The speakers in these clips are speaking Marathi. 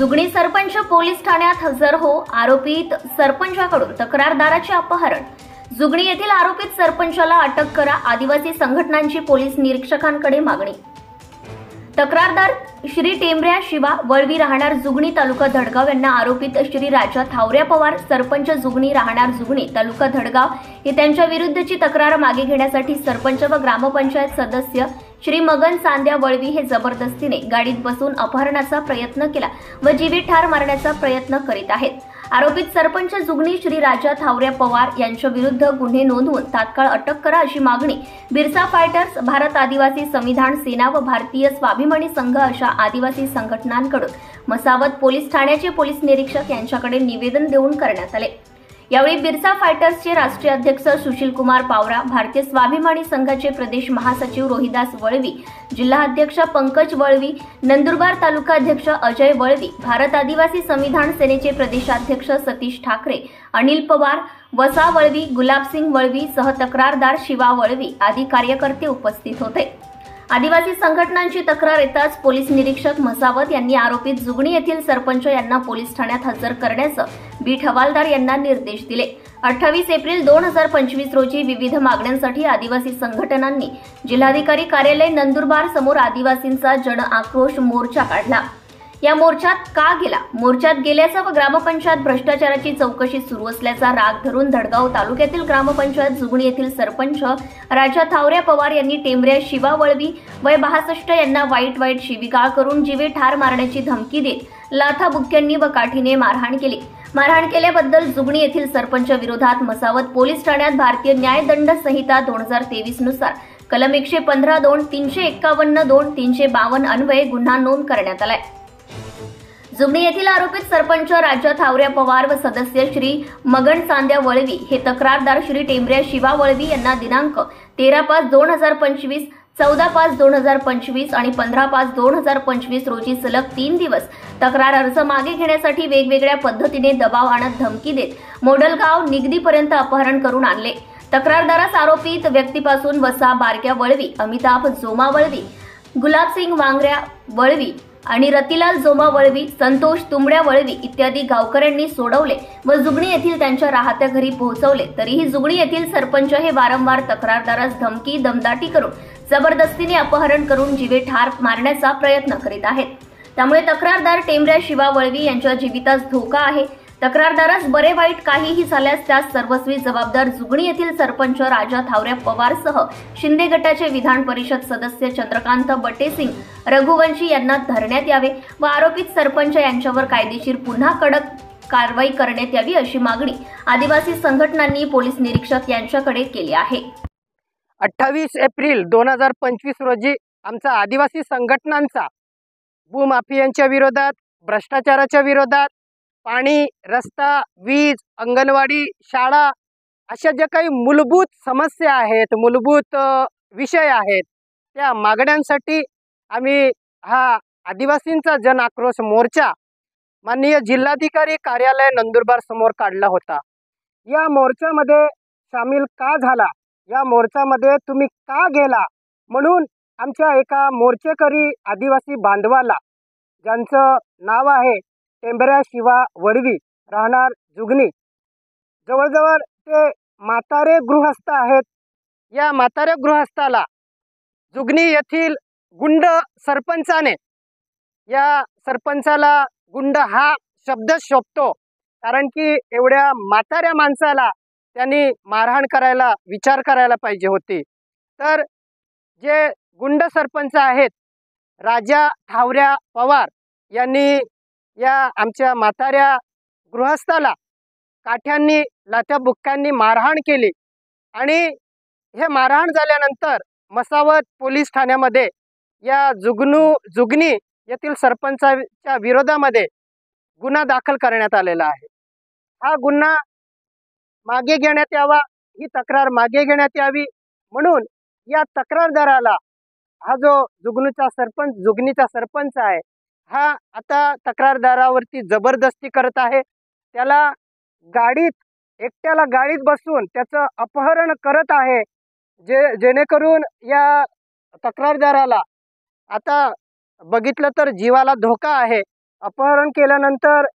जुगणी सरपंच पोलीस ठाण्यात हजर हो, आरोपित सरपंचाकडून तक्रारदाराचे अपहरण। जुगणी येथील आरोपित सरपंचाला अटक करा, आदिवासी संघटनांची पोलीस निरीक्षकांकडे मागणी। तक्रारदार श्री टेंबऱ्या शिवा वळवी राहणार जुगणी तालुका धडगाव यांना आरोपित श्री राजा थावऱ्या पवार सरपंच जुगणी राहणार जुगणी तालुका धडगाव हे त्यांच्या विरुद्धची तक्रार मागे घेण्यासाठी सरपंच व ग्रामपंचायत सदस्य श्री मगन सांद्या वळवी हे जबरदस्तीने गाडीत बसून अपहरणाचा प्रयत्न केला व जीवे ठार मारण्याचा प्रयत्न करीत आहेत। आरोपित सरपंच जुगणी श्री राजा थावऱ्या पवार यांच्या विरुद्ध गुन्हे नोंदवून तात्काळ अटक करा अशी मागणी बिरसा फायटर्स, भारत आदिवासी संविधान सेना व भारतीय स्वाभिमानी संघ अशा आदिवासी संघटनांकडून मसावत पोलीस ठाण्याचे पोलीस निरीक्षक यांच्याकडे निवेदन देऊन करण्यात आले। यावेळी बिरसा फायटर्सचे राष्ट्रीय अध्यक्ष सुशील कुमार पावरा, भारतीय स्वाभिमानी संघाचे प्रदेश महासचिव रोहिदास वळवी, जिल्हा अध्यक्ष पंकज वळवी, नंदुरबार तालुका अध्यक्ष अजय वळवी, भारत आदिवासी संविधान सेनेचे प्रदेशाध्यक्ष सतीश ठाकरे, अनिल पवार, वसा वळवी, गुलाबसिंग वळवी सह तक्रारदार शिवा वळवी आदी कार्यकर्ते उपस्थित होते। आदिवासी संघटनांची तक्रार येताच पोलीस निरीक्षक मसावत यांनी आरोपित जुगणी येथील सरपंच यांना पोलीस ठाण्यात हजर करण्याचं बीट हवालदार यांना निर्देश दिले। 28 एप्रिल 2025 रोजी विविध मागण्यांसाठी आदिवासी संघटनांनी जिल्हाधिकारी कार्यालय नंदुरबार समोर आदिवासींचा जन आक्रोश मोर्चा काढला। या मोर्चात का गेला? मोर्चात गेल्याचा व ग्रामपंचायत भ्रष्टाचाराची चौकशी सुरू असल्याचा राग धरून धडगाव तालुक्यातील ग्रामपंचायत जुगणी येथील सरपंच राजा थावऱ्या पवार यांनी टेंबऱ्या शिवा वळवी वय 62 यांना वाईट शिवीगाळ करून जीवे ठार मारण्याची धमकी देत लाथाबुक्क्यांनी व काठीने मारहाण केली। मारहाण केल्याबद्दल जुगणी येथील सरपंच विरोधात मसावत पोलीस ठाण्यात भारतीय न्यायदंड संहिता 2023 नुसार कलम 115(2), 351(2), 352 अन्वये गुन्हा नोंद करण्यात आलाय। जुगणी येथील आरोपित सरपंच राजा थावऱ्या पवार व सदस्य श्री मगन सांद्या वळवी हे तक्रारदार श्री टेंबऱ्या शिवा वळवी यांना दिनांक 13/5/2025, 14/5/2025 आणि 15/5/2025 रोजी सलग 3 दिवस तक्रार अर्ज मागे घेण्यासाठी वेगवेगळ्या पद्धतीने दबाव आणत धमकी देत मोडलगाव निगदीपर्यंत अपहरण करून आणले। तक्रारदारास आरोपित व्यक्तीपासून वसा बारक्या वळवी, अमिताभ जोमा वळवी, गुलाबसिंग वांगऱ्या वळवी आणि रतिलाल जोमा वळवी, संतोष तुंबड्या वळवी इत्यादी गावकऱ्यांनी सोडवले व जुगणी येथील त्यांच्या राहत्या घरी पोहोचवले। तरीही जुगणी येथील सरपंच हे वारंवार तक्रारदारास धमकी दमदाटी करून जबरदस्तीने अपहरण करून जीवे ठार मारण्याचा प्रयत्न करीत आहेत। त्यामुळे तक्रारदार टेंबऱ्या शिवा वळवी यांच्या जीवितास धोका आहे। तक्रारदारास बरे वाईट काहीही झाल्यास त्यास सर्वस्वी जबाबदार जुगणी येथील सरपंच राजा थावऱ्या पवारसह शिंदे गटाचे विधान परिषद सदस्य चंद्रकांत बटेसिंग, रघुवंशी यांना धरण्यात यावे व आरोपित सरपंच यांच्यावर कायदेशीर पुन्हा कडक कारवाई करण्यात यावी अशी मागणी आदिवासी संघटनांनी पोलीस निरीक्षक यांच्याकडे केली आहे। 28 एप्रिल 2025 रोजी आमचा आदिवासी संघटनांचा भूमाफियांच्या विरोधात, भ्रष्टाचाराच्या विरोधात, पाणी, रस्ता, वीज, अंगणवाडी, शाळा अशा ज्या काही मूलभूत समस्या आहेत, मूलभूत विषय आहेत, त्या मागण्यांसाठी आम्ही हा आदिवासींचा जन आक्रोश मोर्चा माननीय जिल्हाधिकारी कार्यालय नंदुरबार समोर काढला होता। या मोर्चामध्ये सामील का झाला, या मोर्चामध्ये तुम्ही का गेला म्हणून आमच्या एका मोर्चेकरी आदिवासी बांधवाला, ज्यांचं नाव आहे टेंबऱ्या शिवा वळवी राहणार जुगणी, जवळजवळ ते म्हातारे गृहस्थ आहेत। या म्हातारे गृहस्थाला जुगणी येथील गुंड सरपंचाने, या सरपंचाला गुंड हा शब्द शोभतो कारण की एवढ्या म्हाताऱ्या माणसाला त्यांनी मारहाण करायला विचार करायला पाहिजे होती। तर जे गुंड सरपंच आहेत राजा थावऱ्या पवार यांनी या आमच्या म्हाताऱ्या गृहस्थाला काठ्यांनी, लाथाबुक्क्यांनी मारहाण केली आणि हे मारहाण झाल्यानंतर मसावत पोलीस ठाण्यामध्ये या जुगणी येथील सरपंचाच्या विरोधामध्ये गुन्हा दाखल करण्यात आलेला आहे। हा गुन्हा मागे घेण्यात यावा, ही तक्रार मागे घेण्यात यावी म्हणून या तक्रारदाराला, हा जो जुगणीचा सरपंच आहे, हा आता तक्रारदारावरती जबरदस्ती करत आहे। त्याला एकट्याला गाडीत बसून त्याचं अपहरण करत आहे, जेणेकरून या तक्रारदाराला आता बघितलं तर जीवाला धोका आहे अपहरण केल्यानंतर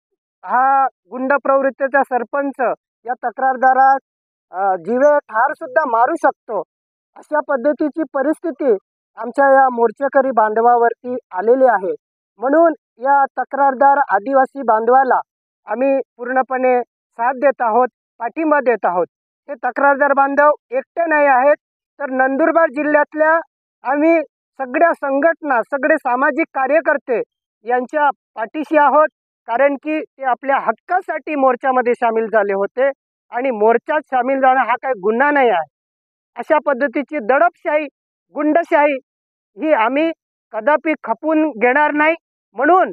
हा गुंड प्रवृत्तीचा सरपंच या तक्रारदारास जीवे ठार सुद्धा मारू शकतो. अशा पद्धतीची परिस्थिती आमच्या या मोर्चेकरी बांधवावरती आलेली आहे. म्हणून या तक्रारदार आदिवासी बांधवाला आम्ही पूर्णपणे साथ देत आहोत, पाठिंबा देत आहोत. हे तक्रारदार बांधव एकटे नाही आहेत, तर नंदुरबार जिल्ह्यातल्या आम्ही सगळ्या संघटना, सगळे सामाजिक कार्यकर्ते यांच्या पाठीशी आहोत. कारण की ते आपल्या हक्कासाठी मोर्चामध्ये सामील झाले होते आणि मोर्चात सामील जाणं हा काही गुन्हा नाही आहे. अशा पद्धतीची दडपशाही, गुंडशाही ही आम्ही कदापि खपून घेणार नाही. म्हणून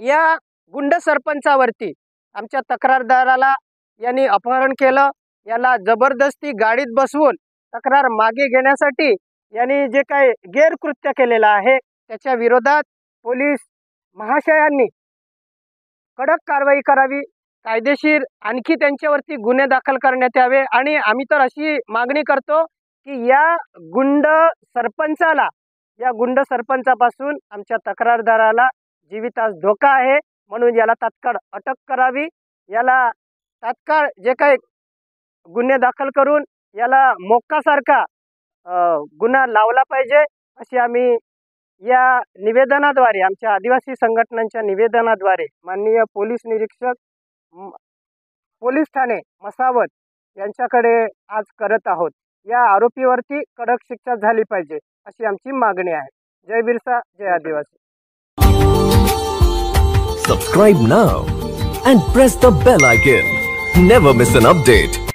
या गुंड सरपंचावरती आमच्या तक्रारदाराला यांनी अपहरण केलं, याला जबरदस्ती गाडीत बसवून तक्रार मागे घेण्यासाठी यांनी जे काही गैरकृत्य केलेलं आहे त्याच्या विरोधात पोलीस महाशयांनी कडक कारवाई करावी, कायदेशीर आणखी त्यांच्यावरती गुन्हे दाखल करण्यात यावे. आणि आम्ही तर अशी मागणी करतो की या गुंड सरपंचापासून आमच्या तक्रारदाराला जीवितास धोका आहे, म्हणून याला तात्काळ अटक करावी. याला तात्काळ जे काही गुन्हे दाखल करून याला मोक्कासारखा गुन्हा लावला पाहिजे, अशी आम्ही या निवेदनाद्वारे, आमच्या आदिवासी संघटनांच्या निवेदनाद्वारे माननीय पोलीस निरीक्षक पोलीस ठाणे मसावत यांच्याकडे आज करत आहोत. या आरोपीवरती कडक शिक्षा झाली पाहिजे अशी आमची मागणी आहे. जय बिरसा, जय आदिवासी. Subscribe now and press the bell icon. Never miss an update.